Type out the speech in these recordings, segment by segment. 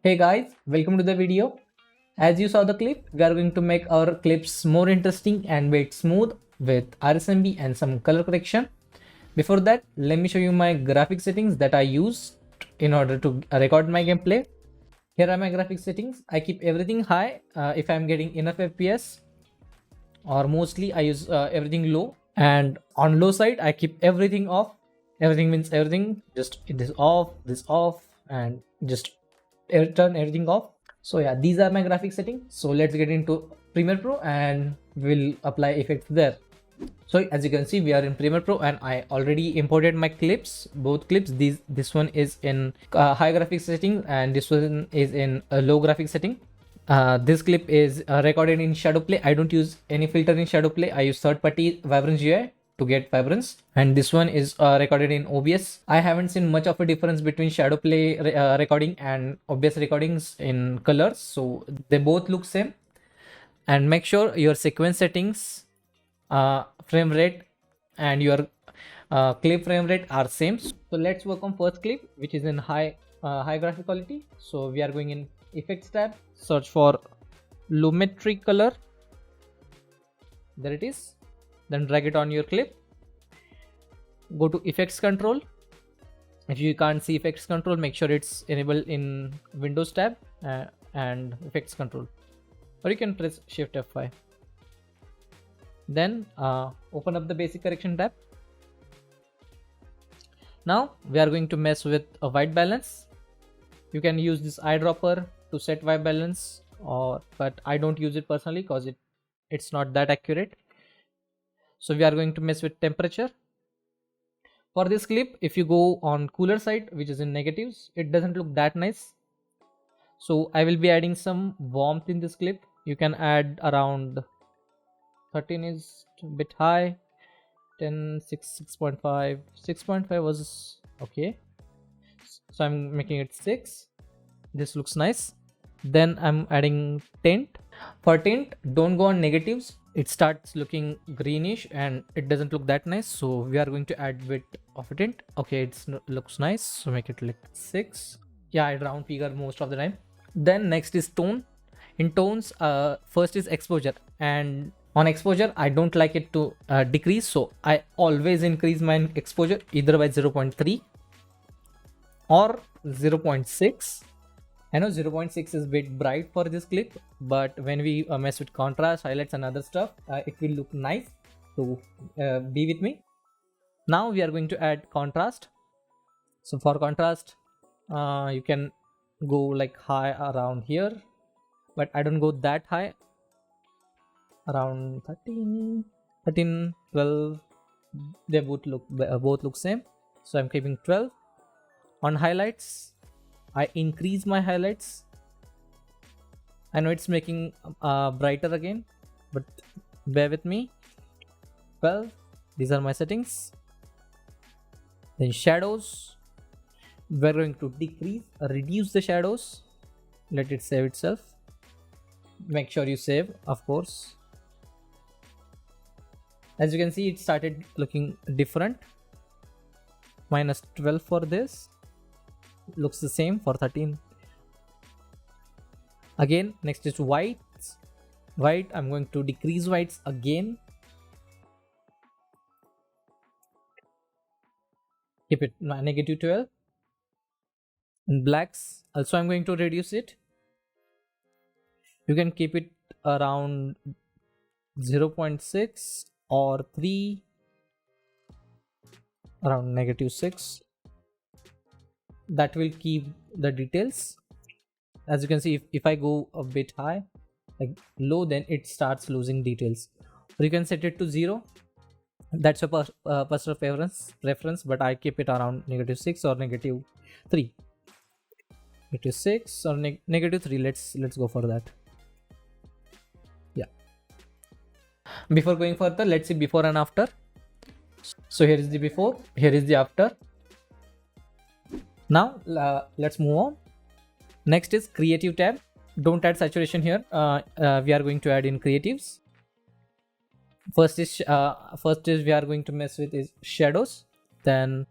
Hey guys, welcome to the video. As you saw the clip, we are going to make our clips more interesting and make smooth with RSMB and some color correction. Before that, let me show you my graphic settings that I use in order to record my gameplay. Here are my graphic settings. I keep everything high if I'm getting enough FPS, or mostly I use everything low. And on low side, I keep everything off. Everything means everything, just this off, and just turn everything off. So yeah, these are my graphic settings. So let's get into Premiere Pro and we'll apply effects there. So as you can see, we are in Premiere Pro and I already imported my clips, both clips. This one is in high graphic setting and this one is in a low graphic setting. This clip is recorded in shadow play. I don't use any filter in shadow play. I use third-party Vibrance GUI to get vibrance, and this one is recorded in OBS. I haven't seen much of a difference between shadow play recording and OBS recordings in colors, so they both look same. And make sure your sequence settings, frame rate, and your clip frame rate are same. So let's work on first clip, which is in high graphic quality. So we are going in effects tab, search for lumetri color. There it is. Then drag it on your clip. Go to effects control. If you can't see effects control, make sure it's enabled in Windows tab and effects control, or you can press Shift F5. Then open up the basic correction tab. Now we are going to mess with a white balance. You can use this eyedropper to set white balance, but I don't use it personally because it's not that accurate. So we are going to mess with temperature. For this clip, if you go on cooler side, which is in negatives, it doesn't look that nice. So I will be adding some warmth in this clip. You can add around 13 is a bit high, 10, 6, 6.5. 6.5 was okay. So I'm making it 6. This looks nice. Then I'm adding tint. For tint, don't go on negatives. It starts looking greenish and it doesn't look that nice. So we are going to add bit of a tint. Okay, it looks nice. So make it like 6. Yeah, I round figure most of the time. Then next is tone. In tones, first is exposure, and on exposure I don't like it to decrease, so I always increase my exposure either by 0.3 or 0.6. I know 0.6 is a bit bright for this clip, but when we mess with contrast, highlights and other stuff, it will look nice. So be with me. Now we are going to add contrast. So for contrast, you can go like high around here, but I don't go that high. Around 13, 12, they both look same. So I'm keeping 12. On highlights, I increase my highlights. I know it's making brighter again, but bear with me. 12. These are my settings. Then shadows, we're going to reduce the shadows. Let it save itself. Make sure you save, of course. As you can see, it started looking different. Minus 12 for this. Looks the same for 13. Again, next is whites. White, I'm going to decrease whites again. Keep it negative 12. And blacks, also I'm going to reduce it. You can keep it around 0.6 or 3, around negative 6. That will keep the details. As you can see, if I go a bit high, like low, then it starts losing details. Or you can set it to 0. That's a personal preference, but I keep it around negative 6 or negative 3. Negative 6 or negative 3. Let's go for that. Yeah. Before going further, let's see before and after. So here is the before, here is the after. Now let's move on. Next is creative tab. Don't add saturation here. We are going to add in creatives. First is we are going to mess with is shadows. Then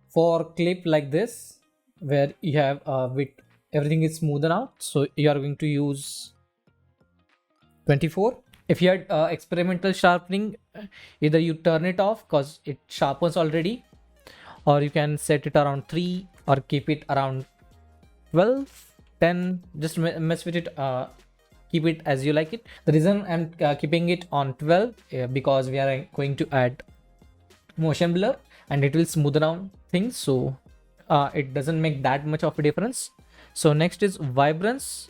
for clip like this, where you have with everything is smoothened out. So you are going to use 24. If you had experimental sharpening, either you turn it off because it sharpens already, or you can set it around 3 or keep it around 12, 10. Just mess with it. Keep it as you like it. The reason I'm keeping it on 12 because we are going to add motion blur and it will smoothen down things, so it doesn't make that much of a difference. So next is vibrance,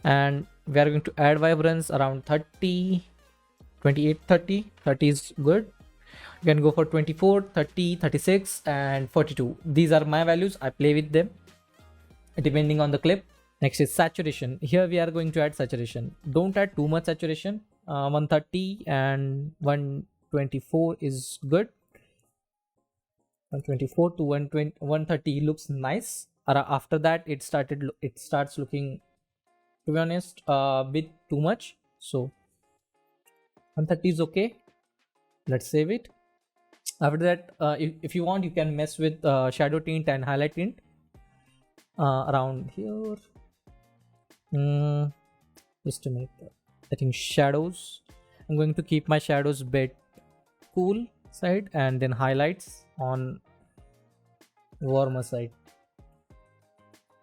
and we are going to add vibrance around 30, 28, 30. 30 is good. You can go for 24, 30, 36 and 42. These are my values. I play with them depending on the clip. Next is saturation. Here we are going to add saturation. Don't add too much saturation. 130 and 124 is good. 124 to 120, 130 looks nice. After that it starts looking, to be honest, a bit too much. So 130 is okay. Let's save it. After that, if you want, you can mess with shadow tint and highlight tint around here. Just to make, I think, shadows. I'm going to keep my shadows bit cool side and then highlights on warmer side.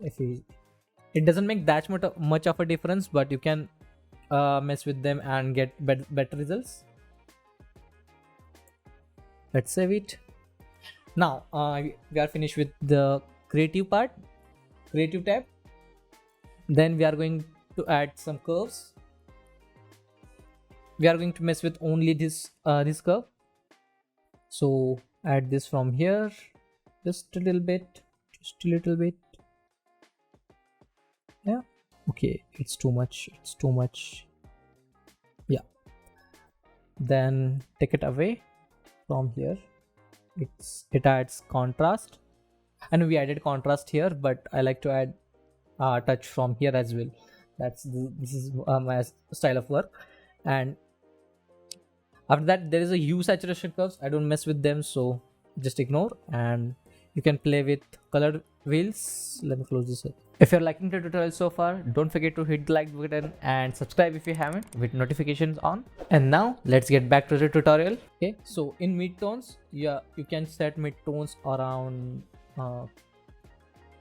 It doesn't make that much of a difference, but you can mess with them and get better results. Let's save it. Now we are finished with the creative part, creative tab. Then we are going to add some curves. We are going to mess with only this curve. So add this from here, just a little bit, yeah. Okay, it's too much, yeah. Then take it away from here. It adds contrast, and we added contrast here, but I like to add touch from here as well. This is my style of work. And after that, there is a hue saturation curves. I don't mess with them, so just ignore. And you can play with color wheels. Let me close this up. If you're liking the tutorial so far, don't forget to hit the like button and subscribe if you haven't, with notifications on. And now let's get back to the tutorial. Okay, so in midtones, yeah, you can set midtones around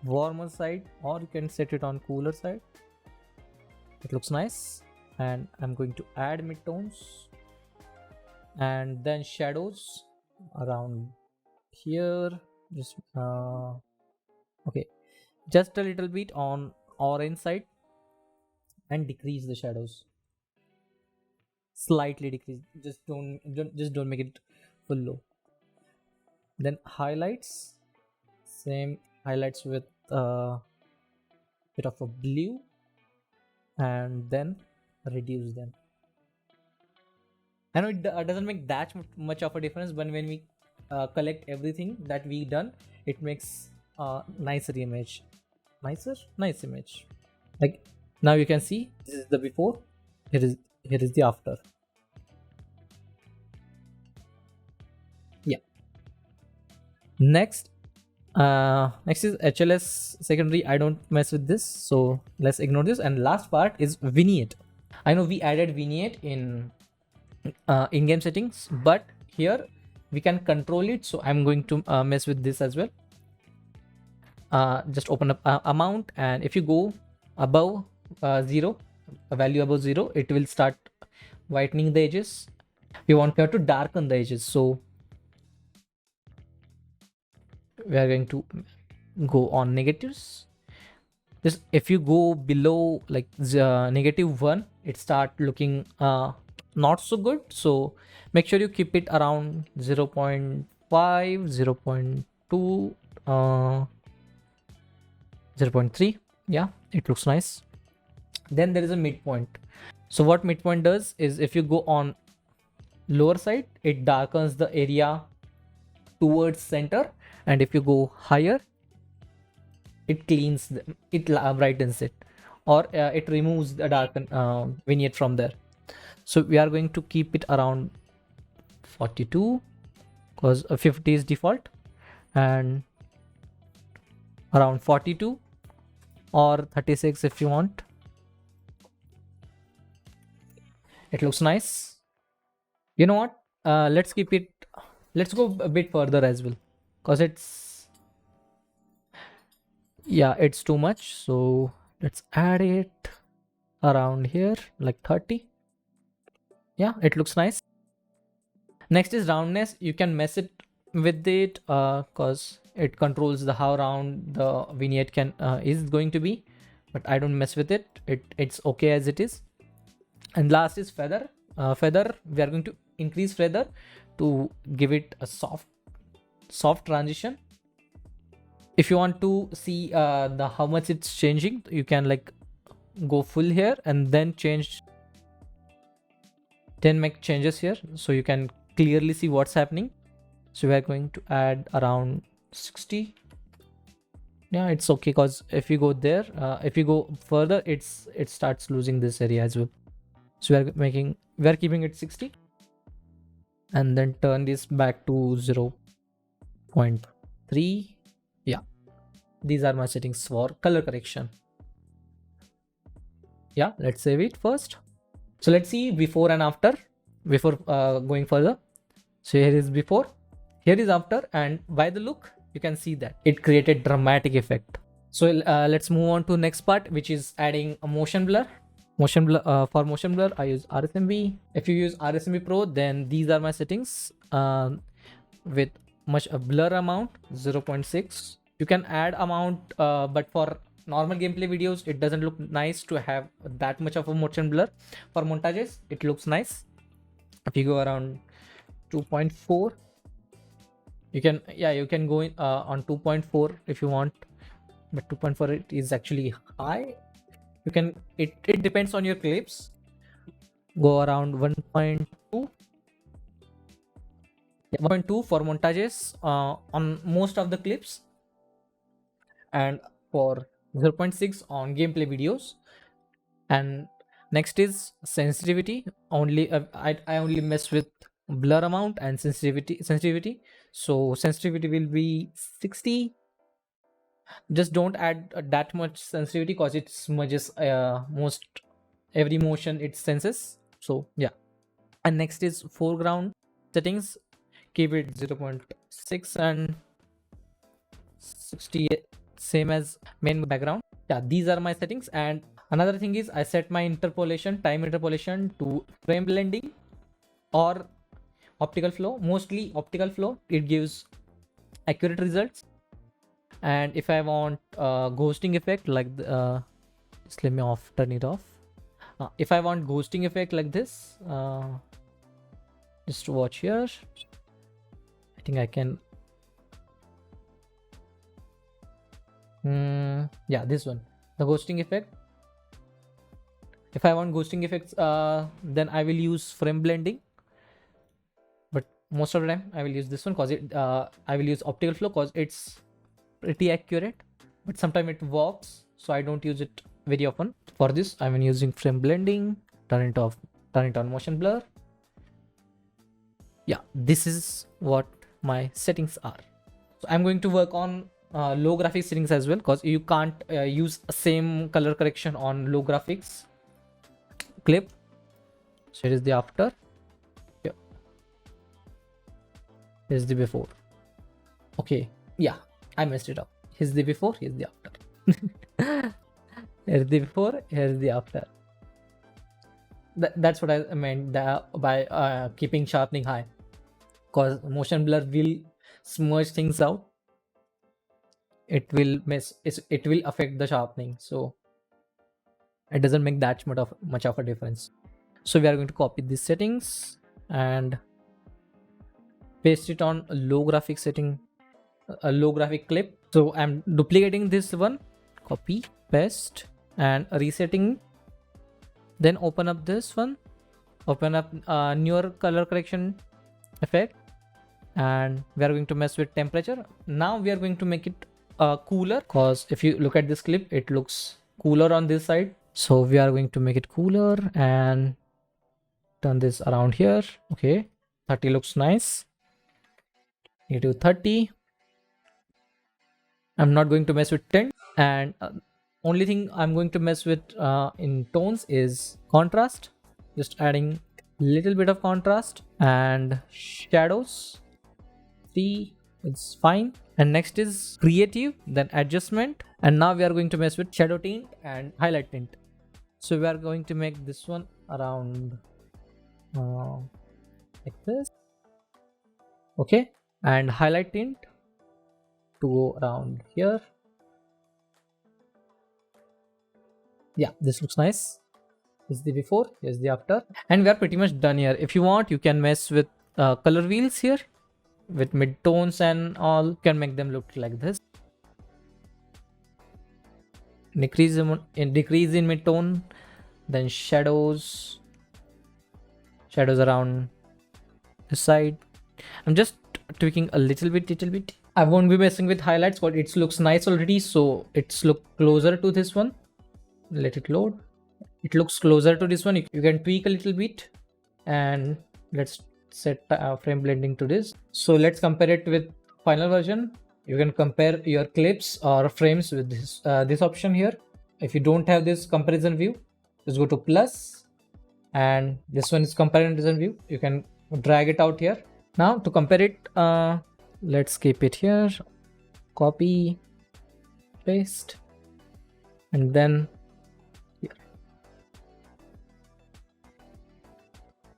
warmer side, or you can set it on cooler side. It looks nice. And I'm going to add midtones, and then shadows around here. Just okay, just a little bit on orange side, and decrease the shadows, slightly decrease. Just don't make it full low. Then highlights, same highlights with bit of a blue, and then reduce them. I know it doesn't make that much of a difference, but when we collect everything that we done, it makes nicer image. Nice image. Like now you can see this is the before, here is the after. Yeah. Next is HLS secondary. I don't mess with this, so let's ignore this. And last part is vignette. I know we added vignette in in-game settings, but here we can control it, so I'm going to mess with this as well. Just open up amount, and if you go above 0, a value above 0, it will start whitening the edges. We want here to darken the edges, so we are going to go on negatives. Just if you go below like -1, it start looking not so good, so make sure you keep it around 0.5, 0.2, 0.3. yeah, it looks nice. Then there is a midpoint. So what midpoint does is, if you go on lower side, it darkens the area towards center, and if you go higher, it cleans it brightens it, or it removes the darken vignette from there. So we are going to keep it around 42 because 50 is default, and around 42, or 36 if you want. It looks nice. You know what? Let's keep it. Let's go a bit further as well, because it's too much. So let's add it around here like 30. Yeah, it looks nice. Next is roundness. You can mess it with it because it controls the how round the vignette can is going to be, but I don't mess with it. It's okay as it is. And last is feather. Feather, we are going to increase feather to give it a soft transition. If you want to see the how much it's changing, you can like go full here and then make changes here, so you can clearly see what's happening. So we are going to add around 60. Yeah, it's okay, because if you go there, if you go further, it starts losing this area as well. So we are keeping it 60, and then turn this back to 0.3. Yeah, these are my settings for color correction. Yeah, let's save it first. So let's see before and after, before going further. So here is before, here is after, and by the look you can see that it created dramatic effect. So let's move on to next part, which is adding a motion blur. For motion blur, I use RSMB. If you use RSMB Pro, then these are my settings with much a blur amount 0.6. You can add amount, but for normal gameplay videos, it doesn't look nice to have that much of a motion blur. For montages, it looks nice. If you go around 2.4, you can go in on 2.4 if you want, but 2.4 it is actually high. You can it depends on your clips. Go around 1.2. 1.2 for montages on most of the clips, and for 0.6 on gameplay videos. And next is sensitivity. Only I only mess with blur amount and sensitivity. So sensitivity will be 60. Just don't add that much sensitivity, because it smudges most every motion it senses. So yeah. And next is foreground settings. Keep it 0.6 and 60, same as main background. Yeah, these are my settings. And another thing is I set my time interpolation to frame blending or optical flow. Mostly optical flow, it gives accurate results. And if I want ghosting effect like just let me turn it off. If I want ghosting effect like this, just watch here. I think I can yeah, this one, the ghosting effect. If I want ghosting effects, then I will use frame blending, but most of the time I will use this one, because I will use optical flow because it's pretty accurate, but sometimes it walks, so I don't use it very often. For this, I'm using frame blending. Turn it off, turn it on motion blur. Yeah, this is what my settings are. So I'm going to work on low graphics settings as well, because you can't use same color correction on low graphics clip. So here is the after. Yeah, here's the before. Okay, yeah, I messed it up. Here's the before, here's the after. Here's the before, here's the after. That's what I meant by keeping sharpening high, because motion blur will smudge things out. It will affect the sharpening, so it doesn't make that much of a difference. So we are going to copy these settings and paste it on a low graphic setting, a low graphic clip. So I'm duplicating this one, copy, paste, and resetting. Then open up this one, open up newer color correction effect, and we are going to mess with temperature. Now we are going to make it cooler, because if you look at this clip, it looks cooler on this side. So we are going to make it cooler and turn this around here. Okay, 30 looks nice. You do 30. I'm not going to mess with 10, and only thing I'm going to mess with in tones is contrast, just adding little bit of contrast, and shadows. See, it's fine. And next is creative, then adjustment, and now we are going to mess with shadow tint and highlight tint. So we are going to make this one around like this, okay, and highlight tint to go around here. Yeah, this looks nice. This is the before, here's the after, and we are pretty much done here. If you want, you can mess with color wheels here with mid tones and all. You can make them look like this. Decrease in mid tone, then shadows around the side. I'm just tweaking a little bit. I won't be messing with highlights, but it looks nice already, so it's look closer to this one. Let it load. It looks closer to this one. You can tweak a little bit, and let's set frame blending to this. So let's compare it with final version. You can compare your clips or frames with this option here. If you don't have this comparison view, just go to plus, and this one is comparison view. You can drag it out here. Now to compare it, let's keep it here, copy, paste, and then here.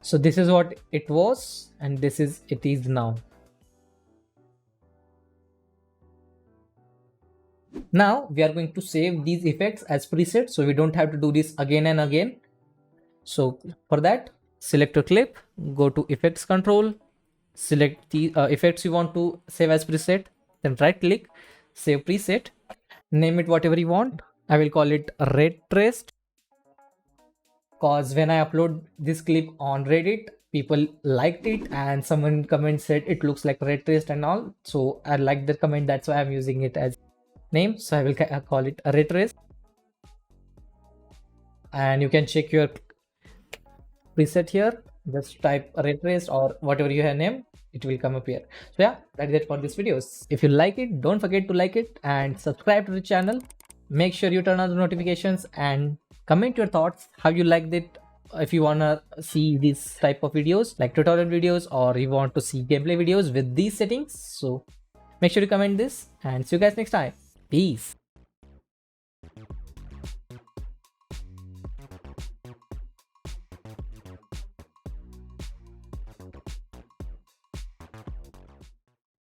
So this is what it was, and this is it is now. Now we are going to save these effects as presets, so we don't have to do this again and again. So for that, select your clip, go to effects control, select the effects you want to save as preset, then right click, save preset, name it whatever you want. I will call it red traced, cause when I upload this clip on Reddit, people liked it and someone comment said it looks like red traced and all. So I like the comment, that's why I'm using it as name. So I will call it a red trace, and you can check your preset here. Just type red trace or whatever you have named, it will come up here. So yeah, that is it for this videos. If you like it, don't forget to like it and subscribe to the channel. Make sure you turn on the notifications and comment your thoughts, how you liked it. If you wanna see this type of videos like tutorial videos, or you want to see gameplay videos with these settings, so make sure to comment this, and see you guys next time. Peace.